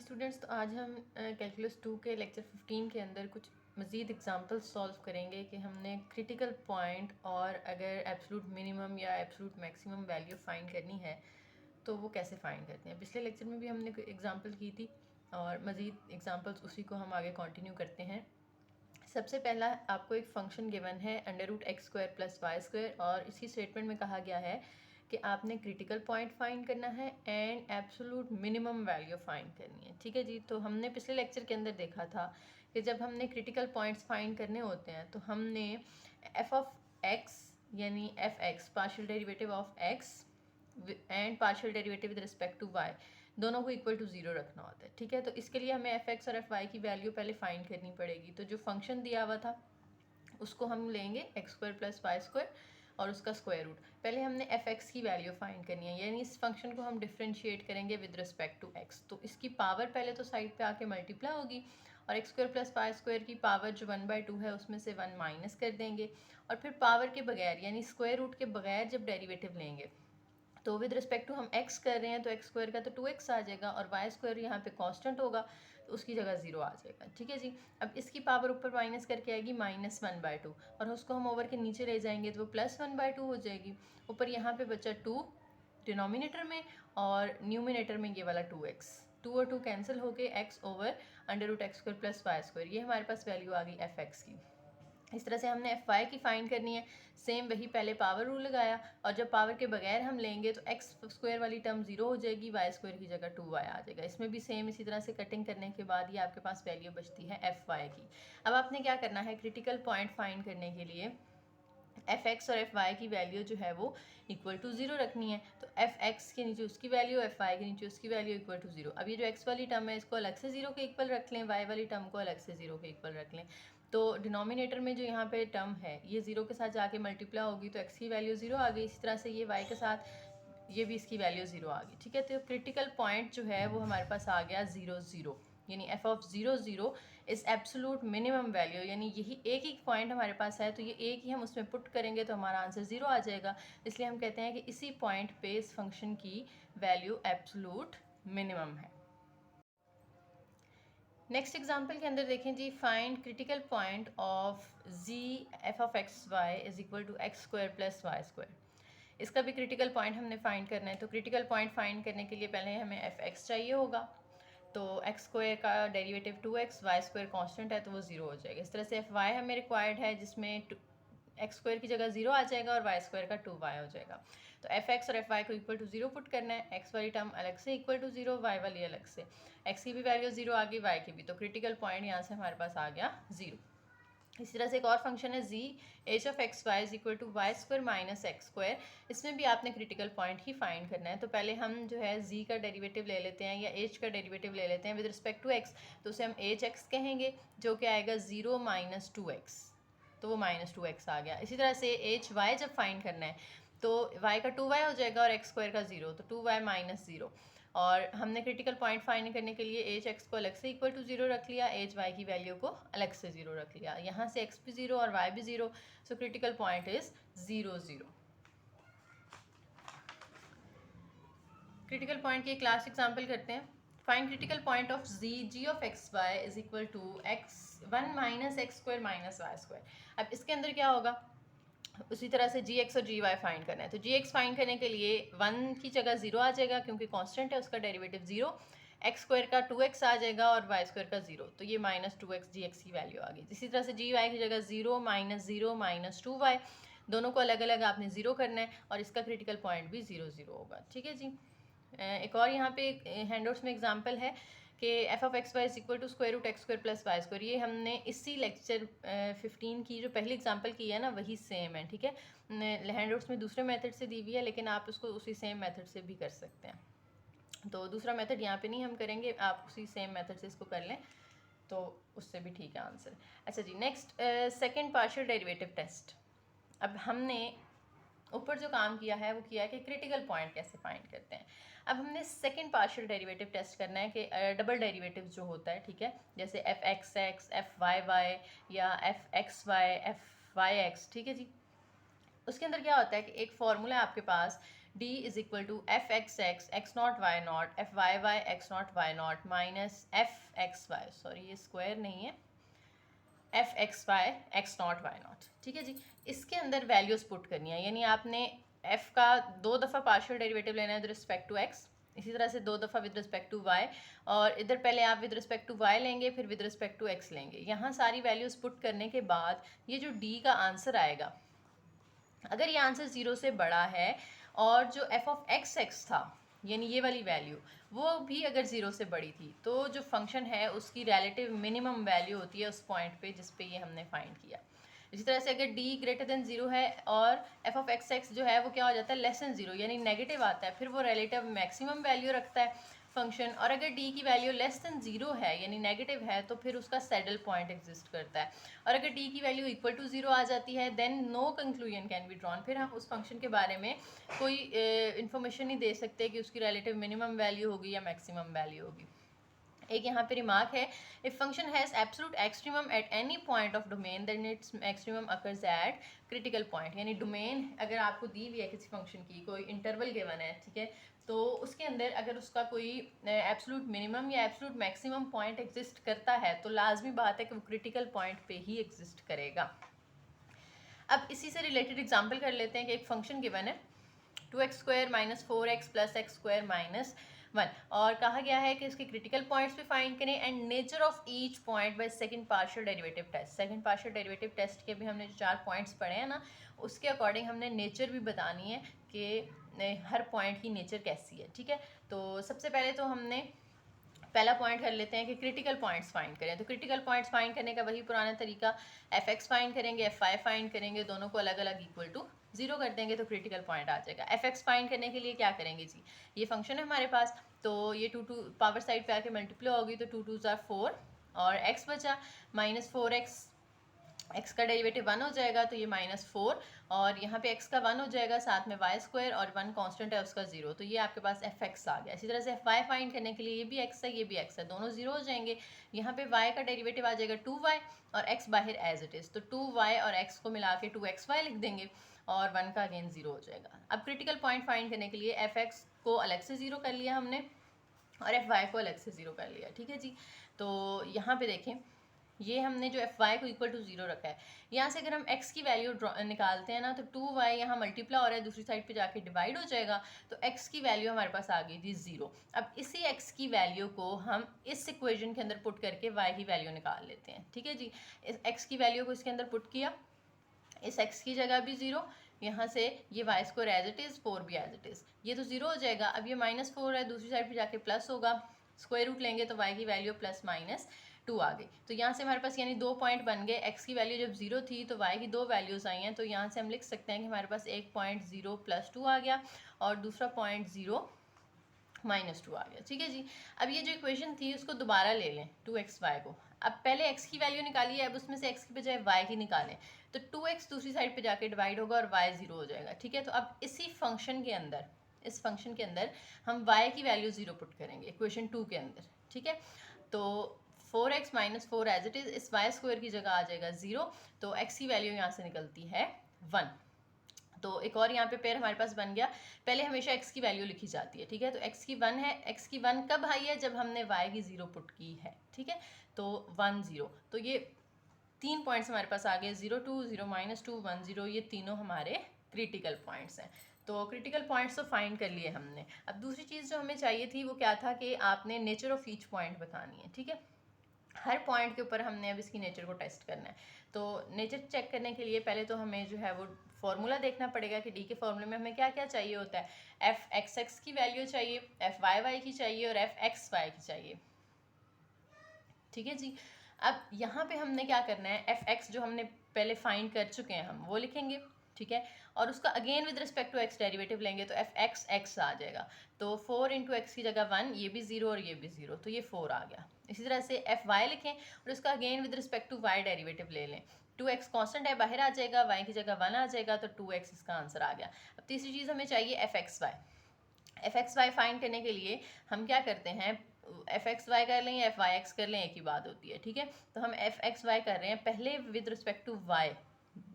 Students, तो आज हम कैलकुलस 2 के लेक्चर 15 के अंदर कुछ मज़ीद एग्जांपल्स सॉल्व करेंगे कि हमने क्रिटिकल पॉइंट और अगर एब्सोल्यूट मिनिमम या एब्सोल्यूट मैक्सिमम वैल्यू फाइंड करनी है तो वो कैसे फाइंड करते हैं। पिछले लेक्चर में भी हमने कोई एग्जांपल की थी और मज़ीद एग्जांपल्स उसी को हम आगे कंटिन्यू करते हैं। सबसे पहला आपको एक फंक्शन गिवन है √x² + y² और इसी स्टेटमेंट में कहा गया है कि आपने क्रिटिकल पॉइंट फाइंड करना है and absolute minimum value find करनी है। ठीक है जी, तो हमने पिछले लेक्चर के अंदर देखा था कि जब हमने क्रिटिकल पॉइंट्स फाइंड करने होते हैं तो हमने एफ ऑफ एक्स यानी f x partial derivative of x and partial derivative with respect to y दोनों को इक्वल टू ज़ीरो रखना होता है। ठीक है, तो इसके लिए हमें एफ एक्स और एफ वाई की वैल्यू पहले फाइंड करनी पड़ेगी। तो जो फंक्शन दिया हुआ था उसको हम लेंगे x² + y² और उसका स्क्वायर रूट। पहले हमने एफ एक्स की वैल्यू फाइंड करनी है, यानी इस फंक्शन को हम डिफ्रेंशिएट करेंगे विद रिस्पेक्ट टू एक्स। तो इसकी पावर पहले तो साइड पे आके मल्टीप्लाई होगी और x² + y² की पावर जो 1/2 है उसमें से 1 माइनस कर देंगे और फिर पावर के बगैर यानी स्क्वायर रूट के बगैर जब डेरिवेटिव लेंगे तो विद रिस्पेक्ट टू हम x कर रहे हैं तो x² का तो 2x आ जाएगा और y² यहाँ पे कांस्टेंट होगा तो उसकी जगह 0 आ जाएगा। ठीक है जी, अब इसकी पावर ऊपर माइनस करके आएगी -1/2 और उसको हम ओवर के नीचे ले जाएंगे तो वो +1/2 हो जाएगी। ऊपर यहाँ पे बचा 2 डिनोमिनेटर में और न्यूमिनेटर में ये वाला 2x, 2 और 2 कैंसिल होके x ओवर √x² + y²। ये हमारे पास वैल्यू आ गई एफ एक्स की। इस तरह से हमने एफ वाई की फाइंड करनी है। सेम वही पहले पावर रूल लगाया और जब पावर के बगैर हम लेंगे तो x² वाली टर्म 0 हो जाएगी, y² की जगह 2y आ जाएगा। इसमें भी सेम इसी तरह से कटिंग करने के बाद ये आपके पास वैल्यू बचती है एफ वाई की। अब आपने क्या करना है, क्रिटिकल पॉइंट फाइंड करने के लिए एफ एक्स और एफ वाई की वैल्यू जो है वो इक्वल टू 0 रखनी है। तो एफ एक्स के नीचे उसकी वैल्यू, एफ वाई के नीचे उसकी वैल्यू इक्वल टू 0। अब ये जो एक्स वाली टर्म है इसको अलग से 0 के इक्वल रख लें, वाई वाली टर्म को अलग से 0 के इक्वल रख लें। तो डिनोमिनेटर में जो यहाँ पे टर्म है ये 0 के साथ जाके मल्टीप्लाई होगी तो एक्स की वैल्यू 0 आ गई। इसी तरह से ये वाई के साथ ये भी इसकी वैल्यू 0 आ गई। ठीक है, तो क्रिटिकल पॉइंट जो है वो हमारे पास आ गया 0 0, यानी एफ ऑफ 0 0 इस एब्सोल्यूट मिनिमम वैल्यू, यानी यही एक ही पॉइंट हमारे पास है तो ये एक ही हम उसमें पुट करेंगे तो हमारा आंसर 0 आ जाएगा। इसलिए हम कहते हैं कि इसी पॉइंट पे इस फंक्शन की वैल्यू एब्सोल्यूट मिनिमम है। नेक्स्ट एग्जाम्पल के अंदर देखें जी, फाइंड क्रिटिकल पॉइंट ऑफ जी f of x y is equal to x² + y²। इसका भी क्रिटिकल पॉइंट हमने फाइंड करना है। तो क्रिटिकल पॉइंट फाइंड करने के लिए पहले हमें एफ एक्स चाहिए होगा। तो x² का डेरिवेटिव 2x, y² कांस्टेंट है तो वो 0 हो जाएगा। इस तरह से एफ वाई हमें रिक्वायर्ड है जिसमें x² की जगह 0 आ जाएगा और y² का 2y हो जाएगा। तो एफ एक्स और एफ वाई को इक्वल टू 0 पुट करना है। x वाली टर्म अलग से इक्वल टू 0, y वाली अलग से। x की भी वैल्यू 0 आ गई, y की भी। तो क्रिटिकल पॉइंट यहाँ से हमारे पास आ गया 0। इसी तरह से एक और फंक्शन है g h of x y is equal to y² - x²। इसमें भी आपने क्रिटिकल पॉइंट ही फाइंड करना है। तो पहले हम जो है जी का डेरिवेटिव ले लेते हैं या एच का डेरिवेटिव ले लेते हैं विद रिस्पेक्ट टू एक्स। तो उसे हम एच एक्स कहेंगे जो कि आएगा 0 - 2x, तो वो -2x आ गया। इसी तरह से एच वाई जब फाइंड करना है तो y का 2y हो जाएगा और x² का 0, तो 2y - 0। और हमने क्रिटिकल पॉइंट फाइंड करने के लिए एच एक्स को अलग से इक्वल टू 0 रख लिया, एच वाई की वैल्यू को अलग से 0 रख लिया। यहाँ से x भी 0 और y भी 0, so critical point is 0 0। Critical point की एक लास्ट एग्जाम्पल करते हैं। Find critical point of g of x y is equal to x1 - x² - y²। अब इसके अंदर क्या होगा, उसी तरह से जी एक्स और जी वाई फाइंड करना है। तो जी एक्स फाइंड करने के लिए 1 की जगह 0 आ जाएगा क्योंकि कांस्टेंट है, उसका डेरिवेटिव 0। x² का 2x आ जाएगा और y² का 0, तो ये -2x जी एक्स की वैल्यू आ गई। इसी तरह से जी वाई की जगह 0 - 0 - 2y, दोनों को अलग अलग आपने 0 करना है और इसका क्रिटिकल पॉइंट भी 0 0 होगा। ठीक है जी, एक और यहाँ पे हैंडआउट्स में एग्जांपल है कि f of x y is equal to √x² + y²। ये हमने इसी लेक्चर 15 की जो पहली एग्जांपल की है ना वही सेम है। ठीक है, हैंडआउट्स में दूसरे मेथड से दी हुई है लेकिन आप उसको उसी सेम मेथड से भी कर सकते हैं। तो दूसरा मेथड यहाँ पे नहीं हम करेंगे, आप उसी सेम मेथड से इसको कर लें तो उससे भी ठीक है आंसर। अच्छा जी, next second partial derivative test. अब हमने ऊपर जो काम किया है वो किया है कि क्रिटिकल पॉइंट कैसे फाइंड करते हैं। अब हमने सेकंड पार्शियल डेरिवेटिव टेस्ट करना है कि डबल डेरिवेटिव जो होता है, ठीक है, जैसे f x x, f y y या f x y, f y x. ठीक है जी, उसके अंदर क्या होता है कि एक फॉर्मूला है आपके पास D is equal to f x x x not y not f y y x not y not minus f x y, sorry ये स्क्वायर नहीं है, f x y x not y not. ठीक है जी, इसके अंदर values put करनी है, यानी आपने एफ का 2 दफ़ा पार्शियल डेरिवेटिव लेना है विद रिस्पेक्ट टू एक्स, इसी तरह से 2 दफ़ा विद रिस्पेक्ट टू वाई, और इधर पहले आप विद रिस्पेक्ट टू वाई लेंगे फिर विद रिस्पेक्ट टू एक्स लेंगे। यहाँ सारी वैल्यूज पुट करने के बाद ये जो डी का आंसर आएगा, अगर ये आंसर 0 से बड़ा है और जो एफ ऑफ एक्स एक्स था यानी ये वाली वैल्यू वो भी अगर 0 से बड़ी थी, तो जो फंक्शन है उसकी रिलेटिव मिनिमम वैल्यू होती है उस पॉइंट पे जिस पे ये हमने फाइंड किया। इसी तरह से अगर d ग्रेटर देन 0 है और एफ ऑफ एक्स एक्स जो है वो क्या हो जाता है, लेस देन 0 यानी नेगेटिव आता है, फिर वो रिलेटिव मैक्सिमम वैल्यू रखता है फंक्शन। और अगर d की वैल्यू लेस देन 0 है यानी नेगेटिव है तो फिर उसका सैडल पॉइंट एग्जिस्ट करता है। और अगर d की वैल्यू इक्वल टू 0 आ जाती है then no conclusion can be drawn, फिर हम उस फंक्शन के बारे में कोई इन्फॉर्मेशन नहीं दे सकते कि उसकी रिलेटिव मिनिमम वैल्यू होगी या मैक्सिमम वैल्यू होगी। एक यहाँ पे रिमार्क है, if function has absolute extremum at any point of domain then its maximum occurs at critical point, यानी डोमेन अगर आपको दी हुई है किसी फंक्शन की, कोई इंटरवल गिवन है, ठीक है, तो उसके अंदर अगर उसका कोई एब्सोल्यूट मिनिमम या एब्सोल्यूट मैक्सिमम पॉइंट एग्जिस्ट करता है तो लाजमी बात है कि वो क्रिटिकल पॉइंट पे ही एग्जिस्ट करेगा। अब इसी से रिलेटेड एग्जाम्पल कर लेते हैं कि एक फंक्शन गिवन है 2x² minus 4x plus x square minus 1, और कहा गया है कि इसके क्रिटिकल पॉइंट्स भी फाइंड करें and nature of each point by second partial derivative test. Second partial derivative test के भी हमने जो 4 पॉइंट्स पढ़े हैं ना, उसके अकॉर्डिंग हमने नेचर भी बतानी है कि हर पॉइंट की नेचर कैसी है। ठीक है, तो सबसे पहले तो हमने पहला पॉइंट कर लेते हैं कि क्रिटिकल पॉइंट्स फाइंड करें। तो क्रिटिकल पॉइंट्स फाइंड करने का वही पुराना तरीका, एफ एक्स फाइंड करेंगे, एफ वाई फाइंड करेंगे, दोनों को अलग अलग इक्वल टू 0 कर देंगे तो क्रिटिकल पॉइंट आ जाएगा। एफ एक्स फाइंड करने के लिए क्या करेंगे जी, ये फंक्शन है हमारे पास, तो ये 2 पावर साइड पे आके मल्टीप्लाई होगी तो 2 2 ज़ार 4 और x बचा माइनस 4x, x का डेरिवेटिव 1 हो जाएगा तो ये -4, और यहाँ पे x का 1 हो जाएगा, साथ में y स्क्वायर और 1 कांस्टेंट है उसका 0, तो ये आपके पास एफ एक्स आ गया। इसी तरह से एफ वाई फाइंड करने के लिए ये भी x है ये भी x है, दोनों 0 हो जाएंगे। यहाँ पे y का डेरिवेटिव आ जाएगा 2y और x बाहर एज इट इज़, तो 2y और x को मिला के 2xy लिख देंगे और 1 का अगेन 0 हो जाएगा। अब क्रिटिकल पॉइंट फाइंड करने के लिए एफ एक्स को अलग से 0 कर लिया हमने और एफ वाई को अलग से 0 कर लिया। ठीक है जी, तो यहाँ पे देखें ये हमने जो एफ वाई को इक्वल टू 0 रखा है, यहाँ से अगर हम x की वैल्यू निकालते हैं ना तो 2y यहाँ मल्टीप्लाई हो रहा है, दूसरी साइड पे जाके डिवाइड हो जाएगा, तो x की वैल्यू हमारे पास आ गई थी 0। अब इसी x की वैल्यू को हम इस इक्वेशन के अंदर पुट करके y की वैल्यू निकाल लेते हैं। ठीक है जी, इस x की वैल्यू को इसके अंदर पुट किया, इस x की जगह भी 0, यहाँ से ये y square as it is, 4 भी एज इट इज़, ये तो 0 हो जाएगा। अब ये -4 है, दूसरी साइड पे जाके प्लस होगा, स्क्वायर रूट लेंगे तो y की वैल्यू प्लस माइनस 2 आ गई। तो यहाँ से हमारे पास यानी 2 पॉइंट बन गए, x की वैल्यू जब 0 थी तो y की 2 वैल्यूज़ आई हैं, तो यहाँ से हम लिख सकते हैं कि हमारे पास एक पॉइंट 0 + 2 आ गया और दूसरा पॉइंट 0 -2 आ गया। ठीक है जी, अब ये जो इक्वेशन थी उसको दोबारा ले लें 2xy को, अब पहले x की वैल्यू निकालिए, अब उसमें से x की बजाय y की निकालें, तो 2x दूसरी साइड पे जाके डिवाइड होगा और y 0 हो जाएगा। ठीक है, तो अब इसी फंक्शन के अंदर, इस फंक्शन के अंदर हम y की वैल्यू 0 पुट करेंगे इक्वेशन 2 के अंदर। ठीक है, तो 4x - 4 एज इट इज़, इस y स्क्वायर की जगह आ जाएगा 0, तो x की वैल्यू यहाँ से निकलती है 1। तो एक और यहाँ पे पेयर हमारे पास बन गया, पहले हमेशा x की वैल्यू लिखी जाती है। ठीक है, तो x की 1 है, x की 1 कब आई है, जब हमने y की 0 पुट की है। ठीक है, तो 1 0, तो ये 3 पॉइंट्स हमारे पास आ गए, 0 2 0 -2 1 0, ये तीनों हमारे क्रिटिकल पॉइंट्स हैं। तो क्रिटिकल पॉइंट्स तो फाइंड कर लिए हमने। अब दूसरी चीज़ जो हमें चाहिए थी वो क्या था कि आपने नेचर ऑफ ईच पॉइंट बतानी है। ठीक है, हर पॉइंट के ऊपर हमने अब इसकी नेचर को टेस्ट करना है। तो नेचर चेक करने के लिए पहले तो हमें जो है वो फॉर्मूला देखना पड़ेगा कि डी के फॉर्मूले में हमें क्या क्या चाहिए होता है। एफ एक्स एक्स की वैल्यू चाहिए, एफ वाई वाई की चाहिए और एफ एक्स वाई की चाहिए। ठीक है जी, अब यहाँ पे हमने क्या करना है, एफ एक्स जो हमने पहले फाइंड कर चुके हैं हम वो लिखेंगे। ठीक है, और उसका again with respect to x derivative लेंगे तो एफ एक्स एक्स आ जाएगा, तो 4 × x की जगह 1, ये भी 0 और ये भी 0, तो ये 4 आ गया। इसी तरह से एफ वाई लिखें और उसका again with respect to y derivative ले लें, 2x कांस्टेंट है बाहर आ जाएगा, y की जगह 1 आ जाएगा, तो 2x इसका आंसर आ गया। अब तीसरी चीज़ हमें चाहिए f x y. F x y find करने के लिए हम क्या करते हैं, एफ एक्स वाई कर लें या एफ वाई एक्स कर लें, एक ही बात होती है। ठीक है, तो हम एफ एक्स वाई कर रहे हैं, पहले विद रिस्पेक्ट टू वाई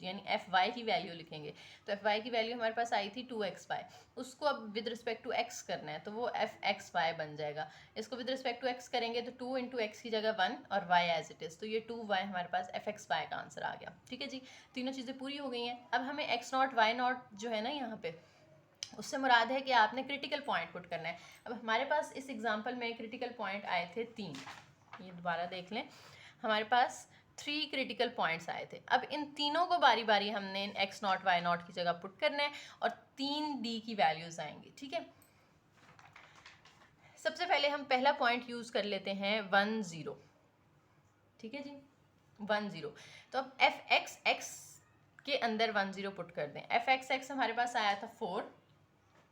यानी एफ वाई की वैल्यू लिखेंगे। तो एफ वाई की वैल्यू हमारे पास आई थी 2xy, उसको अब विद रिस्पेक्ट टू x करना है तो वो एफ एक्स वाई बन जाएगा। इसको विद रिस्पेक्ट टू x करेंगे तो 2 इंटू एक्स की जगह 1 और y एज इट इज़, तो ये 2y हमारे पास एफ एक्स वाई का आंसर आ गया। ठीक है जी, तीनों चीज़ें पूरी हो गई हैं। अब हमें x नॉट y नॉट जो है ना यहाँ पे, उससे मुराद है कि आपने क्रिटिकल पॉइंट पुट करना है। अब हमारे पास इस एग्जांपल में क्रिटिकल पॉइंट आए थे 3, ये दोबारा देख लें, हमारे पास 3 क्रिटिकल पॉइंट्स आए थे। अब इन तीनों को बारी बारी हमने x नॉट y नॉट की जगह पुट करना है और 3 d की वैल्यूज आएंगी। ठीक है, सबसे पहले हम पहला पॉइंट यूज कर लेते हैं 1 0। ठीक है जी, 1 0। तो अब एफ एक्स एक्स के अंदर 1 0 पुट कर दें। एफ एक्स एक्स हमारे पास आया था 4।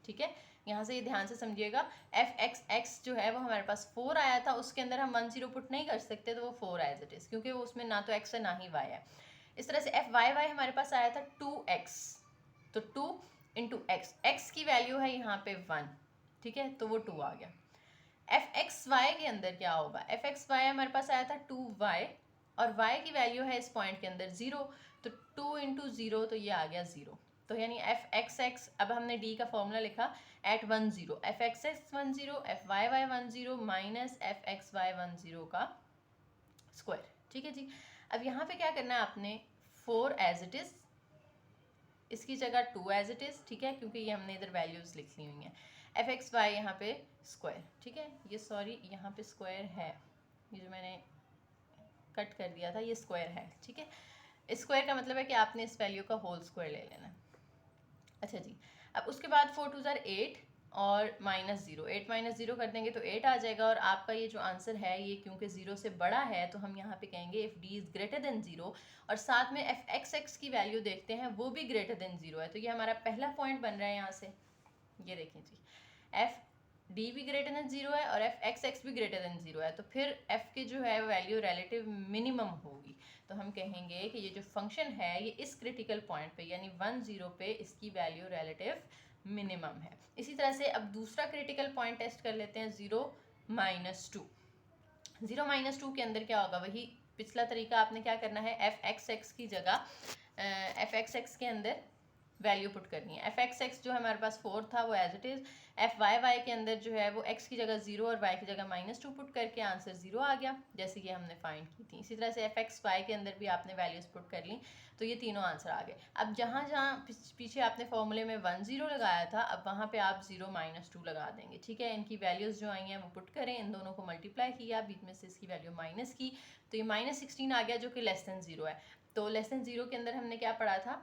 ठीक है, यहाँ से ये ध्यान से समझिएगा, एफ एक्स एक्स जो है वो हमारे पास 4 आया था, उसके अंदर हम 1 0 पुट नहीं कर सकते, तो वो 4 एज इट इज़, क्योंकि वो उसमें ना तो x है ना ही y है। इस तरह से एफ वाई वाई हमारे पास आया था 2x, तो 2 इंटू एक्स, एक्स की वैल्यू है यहाँ पे 1। ठीक है, तो वो 2 आ गया। एफ एक्स वाई के अंदर क्या होगा, एफ एक्स वाई हमारे पास आया था 2y और y की वैल्यू है इस पॉइंट के अंदर 0, तो 2 इंटू 0, तो ये आ गया 0। तो यानी एफ एक्स एक्स, अब हमने d का फॉर्मूला लिखा at 1 0, f x x 1 0, f y y 1 0 minus f x y 1 0 का स्क्वायर। ठीक है जी, अब यहाँ पे क्या करना है आपने, 4 एज इट इज़, इसकी जगह 2 एज इट इज़। ठीक है, क्योंकि ये हमने इधर वैल्यूज़ लिख ली हुई हैं। एफ एक्स वाई यहाँ पे स्क्वायर। ठीक है, ये सॉरी यहाँ पे स्क्वायर है, ये जो मैंने कट कर दिया था ये स्क्वायर है। ठीक है, स्क्वायर का मतलब है कि आपने इस वैल्यू का होल स्क्वायर ले लेना। अच्छा जी, अब उसके बाद 4 2 8 और -0, 8 -0 कर देंगे तो 8 आ जाएगा। और आपका ये जो आंसर है ये क्योंकि 0 से बड़ा है तो हम यहाँ पे कहेंगे if d is greater than 0, और साथ में एफ एक्स एक्स की वैल्यू देखते हैं वो भी ग्रेटर देन 0 है। तो ये हमारा पहला पॉइंट बन रहा है यहाँ से, ये देखें जी, एफ डी भी ग्रेटर देन 0 है और एफ एक्स एक्स भी ग्रेटर देन 0 है, तो फिर एफ की जो है वैल्यू रिलेटिव मिनिमम होगी। तो हम कहेंगे कि ये जो फंक्शन है ये इस क्रिटिकल पॉइंट पे यानी 1 0 पे इसकी वैल्यू रिलेटिव मिनिमम है। इसी तरह से अब दूसरा क्रिटिकल पॉइंट टेस्ट कर लेते हैं 0 -2। 0 -2 के अंदर क्या होगा, वही पिछला तरीका, आपने क्या करना है, एफ एक्स एक्स की जगह एफ एक्स एक्स के अंदर वैल्यू पुट करनी है। एफ एक्स एक्स जो हमारे पास 4 था वो as it is, f y y के अंदर जो है वो x की जगह 0 और y की जगह -2 पुट करके आंसर 0 आ गया, जैसे कि हमने फाइंड की थी। इसी तरह से एफ एक्स वाई के अंदर भी आपने वैल्यूज पुट कर ली, तो ये तीनों आंसर आ गए। अब जहाँ जहाँ पीछे आपने फॉर्मूले में 1 0 लगाया था, अब वहाँ पे आप 0 -2 लगा देंगे। ठीक है, इनकी वैल्यूज़ जो आई हैं वो पुट करें, इन दोनों को मल्टीप्लाई किया, बीच में से इसकी वैल्यू माइनस की, तो ये -16 आ गया जो कि लेस देन 0 है। तो लेस देन 0 के अंदर हमने क्या पढ़ा था,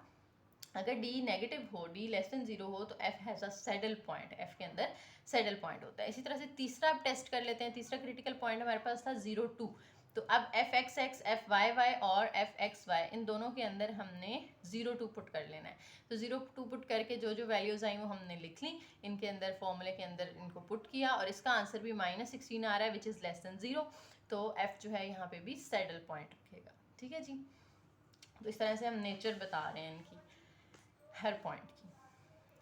अगर d नेगेटिव हो, d लेस देन 0 हो, तो f has a saddle point, f के अंदर सैडल पॉइंट होता है। इसी तरह से तीसरा अब टेस्ट कर लेते हैं। तीसरा क्रिटिकल पॉइंट हमारे पास था 0 2, तो अब f x x, f y y और एफ एक्स वाई, इन दोनों के अंदर हमने 0 2 पुट कर लेना है। तो 0 2 पुट करके जो जो वैल्यूज़ आई वो हमने लिख ली, इनके अंदर फॉर्मूले के अंदर इनको पुट किया, और इसका आंसर भी -16 आ रहा है विच इज़ लेस देन 0, तो f जो है यहाँ पे भी सैडल पॉइंट रखेगा। ठीक है जी, तो इस तरह से हम नेचर बता रहे हैं इनकी हर पॉइंट की।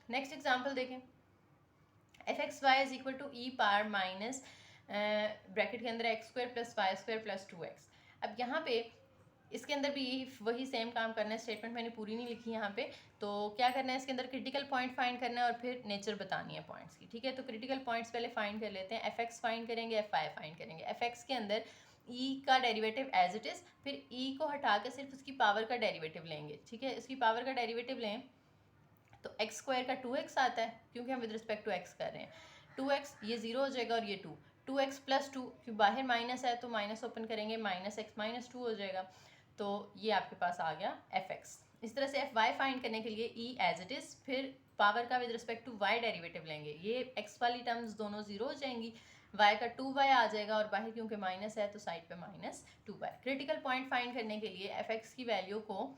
नेक्स्ट एग्जांपल देखें, f x y is equal to e power minus bracket के अंदर x square plus y square plus 2x। अब यहाँ पे इसके अंदर भी वही सेम काम करना है, स्टेटमेंट मैंने पूरी नहीं लिखी यहाँ पे। तो क्या करना है, इसके अंदर क्रिटिकल पॉइंट फाइंड करना है और फिर नेचर बतानी है पॉइंट्स की। ठीक है, तो क्रिटिकल पॉइंट्स पहले फाइंड कर लेते हैं। एफ एक्स फाइंड करेंगे, एफ वाई फाइंड करेंगे। एफ एक्स के अंदर e का डेरिवेटिव एज इट इज़, फिर e को हटा के सिर्फ उसकी पावर का डेरिवेटिव लेंगे। ठीक है, इसकी पावर का डेरिवेटिव लें तो एक्स स्क्वायर का 2x आता है, क्योंकि हम विद रिस्पेक्ट टू x कर रहे हैं। 2x ये 0 हो जाएगा और ये 2x प्लस 2, क्योंकि बाहर माइनस है तो माइनस ओपन करेंगे, -x -2 हो जाएगा। तो ये आपके पास आ गया fx। इस तरह से fy फाइंड करने के लिए e एज इट इज़, फिर पावर का with respect to y derivative लेंगे। ये x वाली टर्म्स दोनों 0 हो जाएंगी, y का 2y आ जाएगा, और बाहर क्योंकि माइनस है तो साइड पे -2y। क्रिटिकल पॉइंट फाइंड करने के लिए fx की वैल्यू को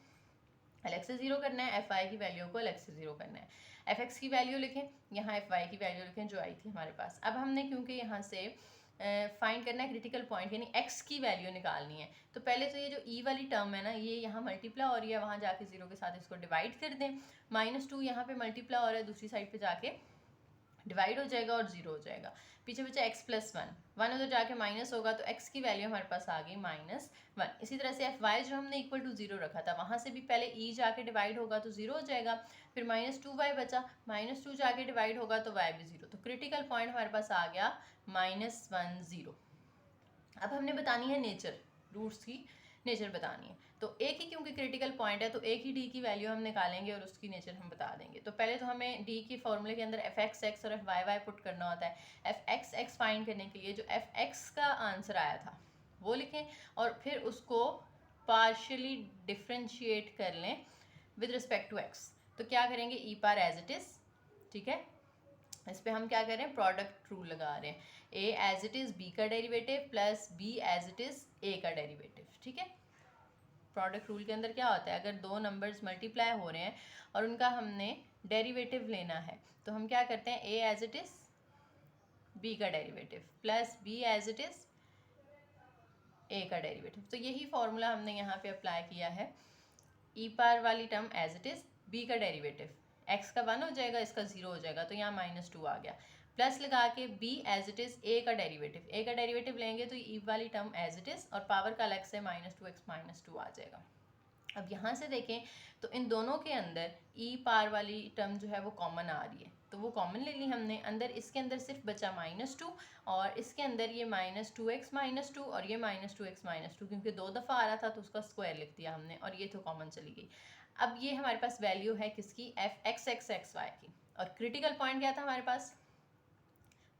अलग से 0 करना है, एफ आई की वैल्यू को अलग से 0 करना है। एफ एक्स की वैल्यू लिखें, यहाँ एफ वाई की वैल्यू लिखें जो आई थी हमारे पास। अब हमने क्योंकि यहाँ से फाइंड करना है क्रिटिकल पॉइंट, यानी एक्स की वैल्यू निकालनी है, तो पहले तो ये जो ई वाली टर्म है ना, ये यहाँ मल्टीप्लाई हो रही है, वहाँ जाके 0 के साथ इसको डिवाइड कर दें। -2 यहाँ पे मल्टीप्लाई हो रहा है, दूसरी साइड पे जाके डिवाइड हो जाएगा और 0 हो जाएगा। पीछे बचा x प्लस 1 उधर जाके माइनस होगा तो x की वैल्यू हमारे पास आ गई -1। इसी तरह से एफ वाई जो हमने इक्वल टू 0 रखा था वहाँ से भी पहले e जाके डिवाइड होगा तो 0 हो जाएगा, फिर -2y बचा, -2 जाके डिवाइड होगा तो y भी 0, तो क्रिटिकल पॉइंट हमारे पास आ गया -1 0। अब हमने बतानी है नेचर, रूट्स की नेचर बतानी है। तो एक ही क्योंकि क्रिटिकल पॉइंट है तो एक ही डी की वैल्यू हम निकालेंगे और उसकी नेचर हम बता देंगे। तो पहले तो हमें डी की फॉर्मूले के अंदर एफ एक्स एक्स और एफ वाई वाई पुट करना होता है। एफ एक्स एक्स फाइंड करने के लिए जो एफ एक्स का आंसर आया था वो लिखें और फिर उसको पार्शियली डिफ्रेंशिएट कर लें विद रिस्पेक्ट टू एक्स। तो क्या करेंगे, ई पार एज इट इज़, ठीक है। इस पे हम क्या कर रहे हैं, प्रोडक्ट रूल लगा रहे हैं, A as it is B का derivative plus B as it is ए का डेरिवेटिव, ठीक है। प्रोडक्ट रूल के अंदर क्या होता है, अगर दो नंबर्स मल्टीप्लाई हो रहे हैं और उनका हमने डेरिवेटिव लेना है तो हम क्या करते हैं, A as it is B का derivative plus B as it is ए का डेरिवेटिव। तो यही फॉर्मूला हमने यहाँ पे अप्लाई किया है। ई पार वाली term as it is B का डेरिवेटिव, एक्स का 1 हो जाएगा, इसका 0 हो जाएगा, तो यहाँ -2 आ गया, प्लस लगा के बी एज इट इज़ ए का डेरिवेटिव, ए का डेरिवेटिव लेंगे तो ई वाली टर्म एज इट इज़ और पावर का अलग से -2x -2 आ जाएगा। अब यहाँ से देखें तो इन दोनों के अंदर ई पार वाली टर्म जो है वो कॉमन आ रही है, तो वो कॉमन ले ली हमने। अंदर इसके अंदर सिर्फ बचा -2 और इसके अंदर ये -2x -2 और ये -2x -2, क्योंकि 2 दफ़ा आ रहा था तो उसका स्क्वायर लिख दिया हमने और ये तो कॉमन चली गई। अब ये हमारे पास वैल्यू है किसकी, f x x x y की, और क्रिटिकल पॉइंट क्या था हमारे पास,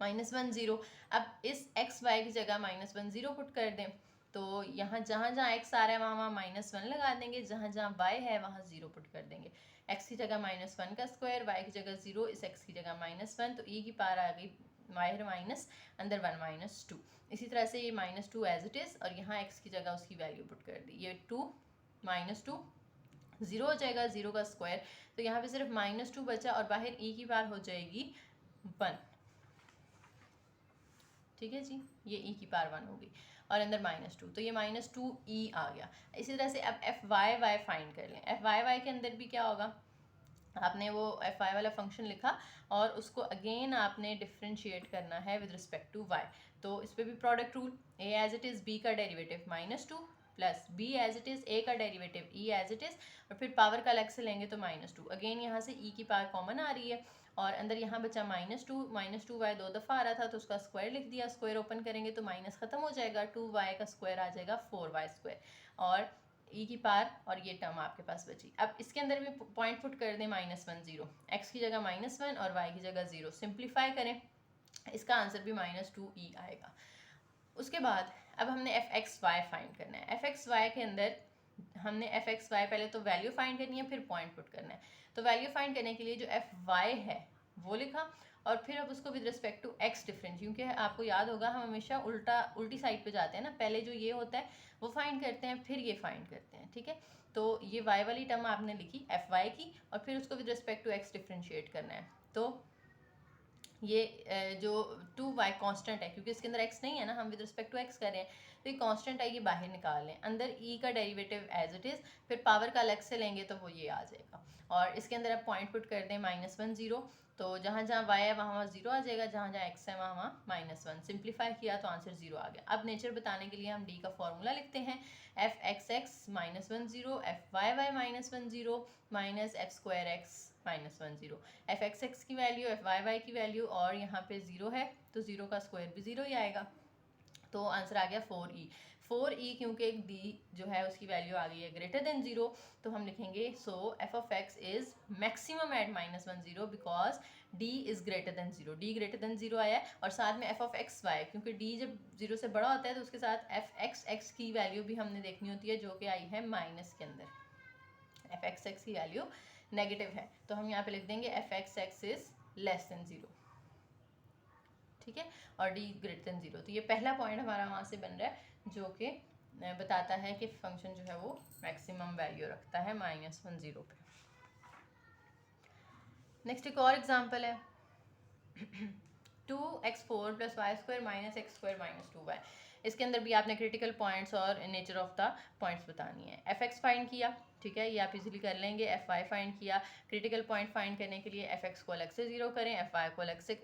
-1 0। अब इस एक्स वाई की जगह -1 0 पुट कर दें तो यहाँ जहाँ जहाँ x आ रहा है वहाँ वहाँ -1 लगा देंगे, जहाँ जहाँ y है वहाँ 0 पुट कर देंगे। x की जगह -1 का स्क्वायर, y की जगह 0, इस x की जगह -1, तो e की पावर आ गई बाहर माइनस, अंदर 1 -2। इसी तरह से ये -2 एज इट इज़ और यहाँ x की जगह उसकी वैल्यू पुट कर दी, ये 2 -2 0 हो जाएगा, 0 का स्क्वायर, तो यहाँ पे सिर्फ -2 बचा और बाहर e की पावर हो जाएगी 1, ठीक है जी, ये e की पावर 1 होगी और अंदर -2, तो ये -2e आ गया। इसी तरह से अब एफ वाई वाई फाइंड कर लें। एफ वाई वाई के अंदर भी क्या होगा, आपने वो एफ वाई वाला फंक्शन लिखा और उसको अगेन आपने डिफ्रेंशिएट करना है विद रिस्पेक्ट टू वाई। तो इस पर भी product rule, a as it is B का derivative -2 plus B as it is ए का derivative e as it is और फिर पावर का अलग से लेंगे तो -2, अगेन यहाँ से ई की पावर कॉमन आ रही है और अंदर यहाँ बचा -2 वाई 2 दफ़ा आ रहा था तो उसका स्क्वायर लिख दिया, स्क्वायर ओपन करेंगे तो माइनस ख़त्म हो जाएगा, 2y का स्क्वायर आ जाएगा 4y स्क्वायर और ई की पावर और ये टर्म आपके पास बची। अब इसके अंदर भी पॉइंट पुट कर दें -1 0, एक्स की जगह -1 और वाई की जगह 0, सिंप्लीफाई करें, इसका आंसर भी -2e आएगा। उसके बाद अब हमने एफ एक्स वाई फाइंड करना है। एफ एक्स वाई के अंदर हमने एफ एक्स वाई पहले तो वैल्यू फाइंड करनी है फिर पॉइंट पुट करना है। तो वैल्यू फाइंड करने के लिए जो एफ वाई है वो लिखा और फिर अब उसको with respect to x different, क्योंकि आपको याद होगा हम हमेशा उल्टी साइड पे जाते हैं ना, पहले जो ये होता है वो फाइंड करते हैं फिर ये फाइंड करते हैं, ठीक है। तो ये वाई वाली टर्म आपने लिखी एफ वाई की और फिर उसको with respect to x differentiate करना है। तो ये जो 2y कांस्टेंट है क्योंकि इसके अंदर x नहीं है ना, हम विद रिस्पेक्ट टू x कर रहे हैं, तो ये कांस्टेंट है, ये बाहर निकाल लें, अंदर e का डेरिवेटिव एज इट इज़, फिर पावर का अलग से लेंगे तो वो ये आ जाएगा और इसके अंदर आप पॉइंट पुट कर दें -1 0, तो जहाँ जहाँ y है वहाँ वहाँ 0 आ जाएगा, जहाँ जहाँ x है वहाँ वहाँ -1, सिंप्लीफाई किया तो आंसर 0 आ गया। अब नेचर बताने के लिए हम d का फॉर्मूला लिखते हैं, f x x -1 0 f y y -1 0 minus f square x -1 0, f x x की वैल्यू एफ वाई वाई की वैल्यू और यहाँ पे 0 है तो 0 का स्क्वायर भी 0 ही आएगा, तो आंसर आ गया 4e। 4e क्योंकि एक d जो है उसकी वैल्यू आ गई है ग्रेटर देन 0, तो हम लिखेंगे so f of x is maximum at -1 0 because d is greater than 0, d greater than 0 आया है और साथ में एफ ऑफ एक्स वाई, क्योंकि d जब 0 से बड़ा होता है तो उसके साथ एफ एक्स एक्स की वैल्यू भी हमने देखनी होती है जो कि आई है माइनस के अंदर, एफ एक्स एक्स की वैल्यू नेगेटिव है, तो हम यहाँ पे लिख देंगे F x x is less than 0, ठीक है, और d ग्रेटर देन 0। तो ये पहला पॉइंट हमारा वहाँ से बन रहा है जो कि बताता है कि फंक्शन जो है वो मैक्सिमम वैल्यू रखता है -1 0 पे। नेक्स्ट एक और एग्जांपल है 2x4 + y² - x² - 2y। इसके अंदर भी आपने क्रिटिकल पॉइंट्स और नेचर ऑफ द पॉइंट्स बतानी है। एफ एक्स फाइंड किया, ठीक है, ये आप इजीली कर लेंगे। एफ वाई फाइंड किया, क्रिटिकल पॉइंट फाइंड करने के लिए एफ एक्स को अलग से 0 करें, एफ वाई को अलग से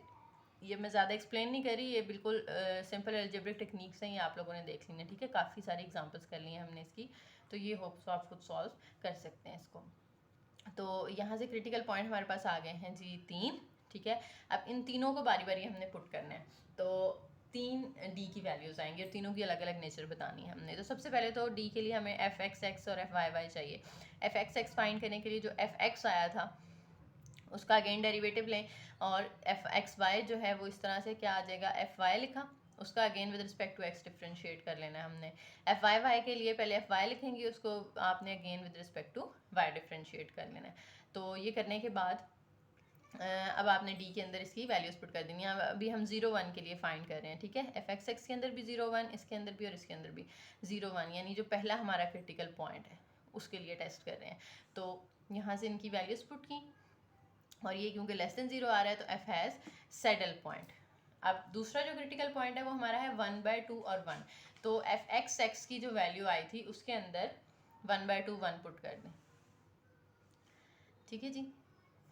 ये मैं ज़्यादा एक्सप्लेन नहीं करी, ये बिल्कुल सिंपल अलजेब्रिक टेक्निक्स हैं, ये आप लोगों ने देख ली है, ठीक है। काफ़ी सारे एग्जांपल्स कर लिए हैं हमने इसकी, तो ये होप सो आप खुद सॉल्व कर सकते हैं इसको। तो यहाँ से क्रिटिकल पॉइंट हमारे पास आ गए हैं जी 3, ठीक है। अब इन तीनों को बारी बारी हमने पुट करना है, तो 3 डी की वैल्यूज़ आएंगी और तीनों की अलग अलग नेचर बतानी है हमने। तो सबसे पहले तो डी के लिए हमें एफ एक्स एक्स और एफ वाई वाई चाहिए। एफ एक्स एक्स फाइंड करने के लिए जो एफ एक्स आया था उसका अगेन डेरिवेटिव लें, और एफ एक्स वाई जो है वो इस तरह से क्या आ जाएगा, एफ वाई लिखा, उसका again with respect to x differentiate कर लेना है हमने। एफ वाई वाई के लिए पहले एफ वाई लिखेंगे, उसको आपने again with respect to y differentiate कर लेना है। तो ये करने के बाद अब आपने डी के अंदर इसकी वैल्यूज पुट कर देनी है। अभी हम 0 1 के लिए फाइंड कर रहे हैं, ठीक है। एफ एक्स एक्स के अंदर भी 0 1, इसके अंदर भी और इसके अंदर भी 0 1, यानी जो पहला हमारा क्रिटिकल पॉइंट है उसके लिए टेस्ट कर रहे हैं। तो यहाँ से इनकी वैल्यूज पुट की, और ये क्योंकि लेस देन 0 आ रहा है तो एफ हैज़ सैडल पॉइंट। अब दूसरा जो क्रिटिकल पॉइंट है वो हमारा है 1/2 और 1, तो एफ एक्स एक्स की जो वैल्यू आई थी उसके अंदर 1/2 1 पुट कर दें, ठीक है जी।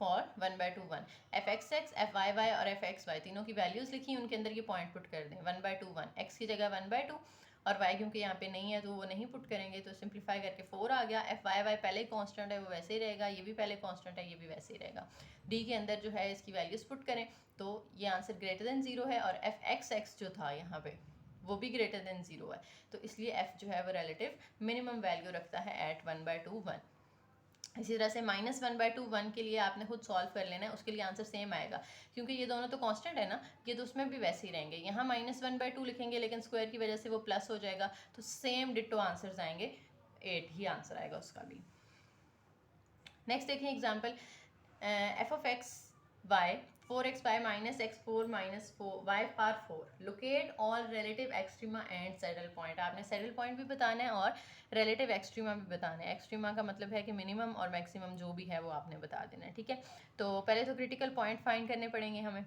For 1/2 1, f x x f y y और एफ एक्स वाई तीनों की वैल्यूज लिखी, उनके अंदर ये पॉइंट पुट कर दें। 1/2 1, एक्स की जगह 1/2 और y क्योंकि यहाँ पे नहीं है तो वो नहीं पुट करेंगे, तो सिंप्लीफाई करके 4 आ गया। एफ वाई वाई पहले ही कांस्टेंट है वो वैसे ही रहेगा, ये भी पहले कांस्टेंट है ये भी वैसे ही रहेगा। डी के अंदर जो है इसकी वैल्यूज पुट करें, तो ये आंसर ग्रेटर देन 0 है, और एफ एक्स एक्स जो था यहाँ पे वो भी ग्रेटर देन 0 है, तो इसलिए एफ जो है वो रिलेटिव मिनिमम वैल्यू रखता है एट 1/2 1। इसी तरह से -1/2 1 के लिए आपने खुद सॉल्व कर लेना है, उसके लिए आंसर सेम आएगा, क्योंकि ये दोनों तो कांस्टेंट है ना, ये तो उसमें भी वैसे ही रहेंगे। यहाँ -1/2 लिखेंगे लेकिन स्क्वायर की वजह से वो प्लस हो जाएगा, तो सेम डिट्टो आंसर्स आएंगे, 8 ही आंसर आएगा उसका भी। नेक्स्ट देखें example, f of x y 4x y minus x4 minus 4 y power 4, locate all relative extrema and saddle point। आपने saddle point भी बताना है और relative extrema भी बताना है। extrema का मतलब है कि मिनिमम और मैक्सिमम जो भी है वो आपने बता देना है, ठीक है। तो पहले तो क्रिटिकल पॉइंट फाइंड करने पड़ेंगे हमें,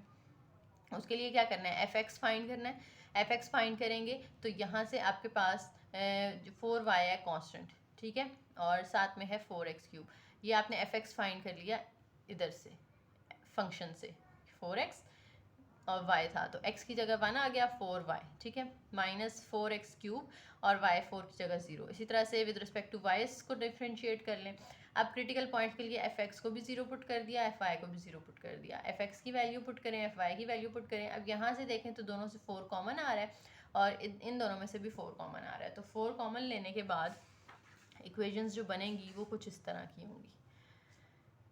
उसके लिए क्या करना है, एफ एक्स फाइंड करना है। एफ एक्स फाइंड करेंगे तो यहाँ से आपके पास 4y है कॉन्स्टेंट, ठीक है, और साथ में है 4x3, ये आपने एफ एक्स फाइंड कर लिया इधर से फंक्शन से, 4x और y था तो x की जगह 1 आ गया, 4y, ठीक है, -4x³ और y 4 की जगह 0। इसी तरह से विद रिस्पेक्ट टू y को डिफ्रेंशिएट कर लें। अब क्रिटिकल पॉइंट के लिए एफ एक्स को भी 0 पुट कर दिया, एफ वाई को भी 0 पुट कर दिया। एफ एक्स की वैल्यू पुट करें, एफ वाई की वैल्यू पुट करें। अब यहाँ से देखें तो दोनों से 4 कॉमन आ रहा है, और इन दोनों में से भी 4 कॉमन आ रहा है, तो 4 कॉमन लेने के बाद इक्वेशंस जो बनेंगी वो कुछ इस तरह की होंगी,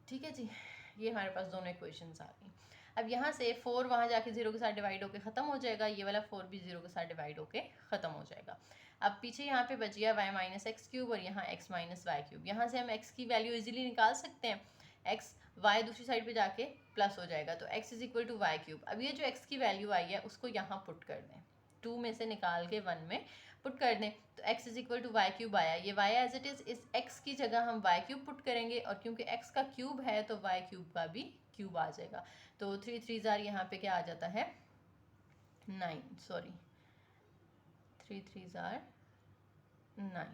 ठीक है जी। ये हमारे पास दोनों इक्वेशंस आ गई। अब यहाँ से 4 वहाँ जाके 0 के साथ डिवाइड होके ख़त्म हो जाएगा, ये वाला 4 भी 0 के साथ डिवाइड होके ख़त्म हो जाएगा। अब पीछे यहाँ पे बच गया y - x³ और यहाँ x - y³। यहाँ से हम x की वैल्यू इजीली निकाल सकते हैं, x y दूसरी साइड पे जाके प्लस हो जाएगा, तो x = y³। अब ये जो x की वैल्यू आई है उसको यहाँ पुट कर दें, 2 में से निकाल के 1 में पुट कर दें, तो x = y³ आया। ये y एज इट इज़, इस x की जगह हम y³ पुट करेंगे, और क्योंकि x का क्यूब है तो y³ का भी क्यूब आ जाएगा। तो 3 3 यहाँ पे क्या आ जाता है 9, सॉरी 3 3 9,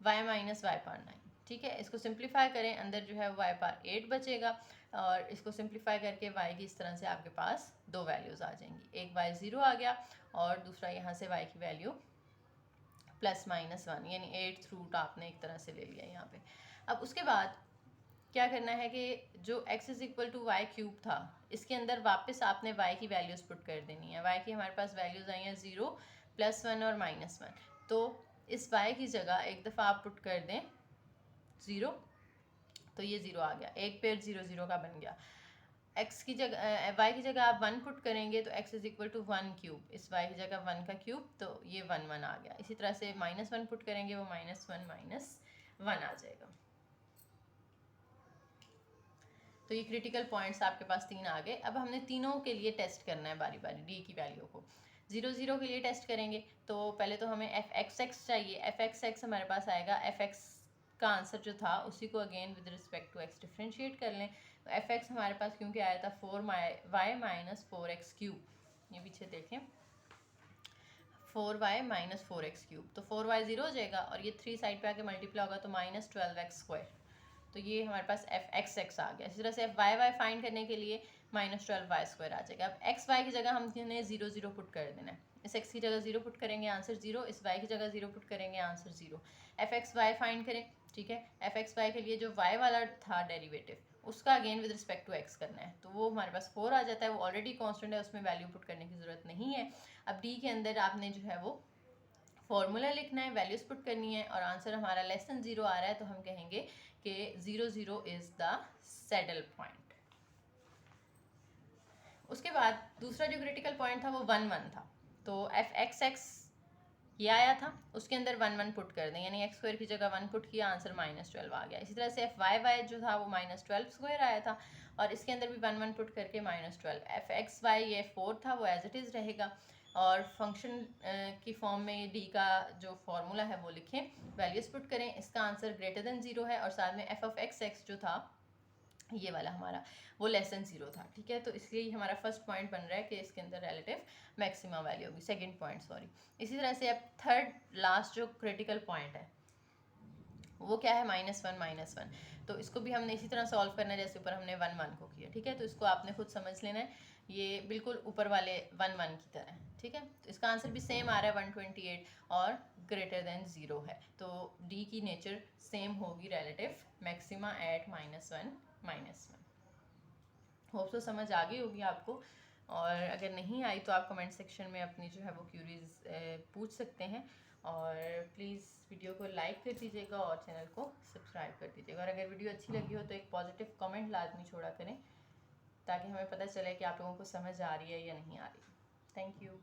y - y⁴ 9, ठीक है। इसको सिंप्लीफाई करें, अंदर जो है y⁴ 8 बचेगा, और इसको सिंप्लीफाई करके y की इस तरह से आपके पास दो वैल्यूज़ आ जाएंगी, एक y 0 आ गया और दूसरा यहाँ से y की वैल्यू +-1, यानी 8th रूट आपने एक तरह से ले लिया यहाँ पे। अब उसके बाद क्या करना है कि जो x = y³ था इसके अंदर वापस आपने y की वैल्यूज़ पुट कर देनी है। y की हमारे पास वैल्यूज़ आई हैं 0, +1 और -1, तो इस y की जगह एक दफ़ा आप पुट कर दें 0, तो ये 0 आ गया, एक पेयर 0 0 का बन गया। x की जगह y की जगह आप 1 पुट करेंगे तो x = 1³, इस y की जगह 1 का क्यूब, तो ये 1 1 आ गया। इसी तरह से -1 पुट करेंगे, वो -1 -1 आ जाएगा। तो ये क्रिटिकल पॉइंट्स आपके पास 3 आ गए। अब हमने तीनों के लिए टेस्ट करना है बारी बारी डी की वैल्यू को। 0 0 के लिए टेस्ट करेंगे, तो पहले तो हमें एफ एक्स एक्स चाहिए। एफ एक्स एक्स हमारे पास आएगा, एफ एक्स का आंसर जो था उसी को again with respect to x differentiate कर लें। तो एफ एक्स हमारे पास क्योंकि आया था 4y - 4x³, ये पीछे देखें 4y - 4x³, तो 4y 0 हो जाएगा और ये 3 साइड पे आके मल्टीप्लाई होगा तो -12x²। तो ये हमारे पास एफ एक्स एक्स आ गया। इसी तरह से एफ वाई वाई फाइंड करने के लिए -12y² आ जाएगा। अब एक्स वाई की जगह हमने 0 0 पुट कर देना है। इस x की जगह 0 पुट करेंगे, आंसर 0। इस y की जगह 0 पुट करेंगे, answer 0। F x y find करें, ठीक है। एफ एक्स वाई के लिए जो y वाला था डेरिवेटिव, उसका again with respect to x करना है, तो वो हमारे पास 4 आ जाता है। वो ऑलरेडी कांस्टेंट है, उसमें वैल्यू पुट करने की ज़रूरत नहीं है। अब डी के अंदर आपने जो है वो फॉर्मूला लिखना है, वैल्यूज पुट करनी है, और आंसर हमारा लेस देन 0 आ रहा है, तो हम कहेंगे कि 0 0 इज़ द सैडल पॉइंट। उसके बाद दूसरा जो क्रिटिकल पॉइंट था वो 1 1 था। तो एफ एक्स एक्स ये आया था, उसके अंदर 1 1 पुट कर दें, यानी एक्स स्क्वायर की जगह 1 पुट किया, आंसर -12 आ गया। इसी तरह से एफ वाई वाई जो था वो -12² आया था, और इसके अंदर भी 1 1 पुट करके -12। एफ एक्स वाई ये 4 था, वो एज इट इज़ रहेगा, और फंक्शन की फॉर्म में डी का जो फॉर्मूला है वो लिखें, वैल्यूज पुट करें, इसका आंसर ग्रेटर देन 0 है, और साथ में एफ ऑफ एक्स एक्स जो था ये वाला हमारा वो लेस देन 0 था, ठीक है। तो इसलिए हमारा फर्स्ट पॉइंट बन रहा है कि इसके अंदर रिलेटिव मैक्सिमा वैल्यू होगी, सेकंड पॉइंट सॉरी। इसी तरह से अब थर्ड लास्ट जो क्रिटिकल पॉइंट है वो क्या है, -1 -1। तो इसको भी हमने इसी तरह सॉल्व करना है जैसे ऊपर हमने 1 1 को किया, ठीक है। तो इसको आपने खुद समझ लेना है, ये बिल्कुल ऊपर वाले 1 1 की तरह, ठीक है। तो इसका आंसर भी सेम आ रहा है 128 और ग्रेटर देन 0 है, तो डी की नेचर सेम होगी, relative maxima eight -1 -1। Hope so समझ आ गई होगी आपको, और अगर नहीं आई तो आप कमेंट सेक्शन में अपनी जो है वो क्यूरीज पूछ सकते हैं, और प्लीज़ वीडियो को लाइक कर दीजिएगा और चैनल को सब्सक्राइब कर दीजिएगा। और अगर वीडियो अच्छी लगी हो तो एक पॉजिटिव कमेंट लाजमी छोड़ा करें, ताकि हमें पता चले कि आप लोगों को समझ आ रही है या नहीं आ रही। Thank you.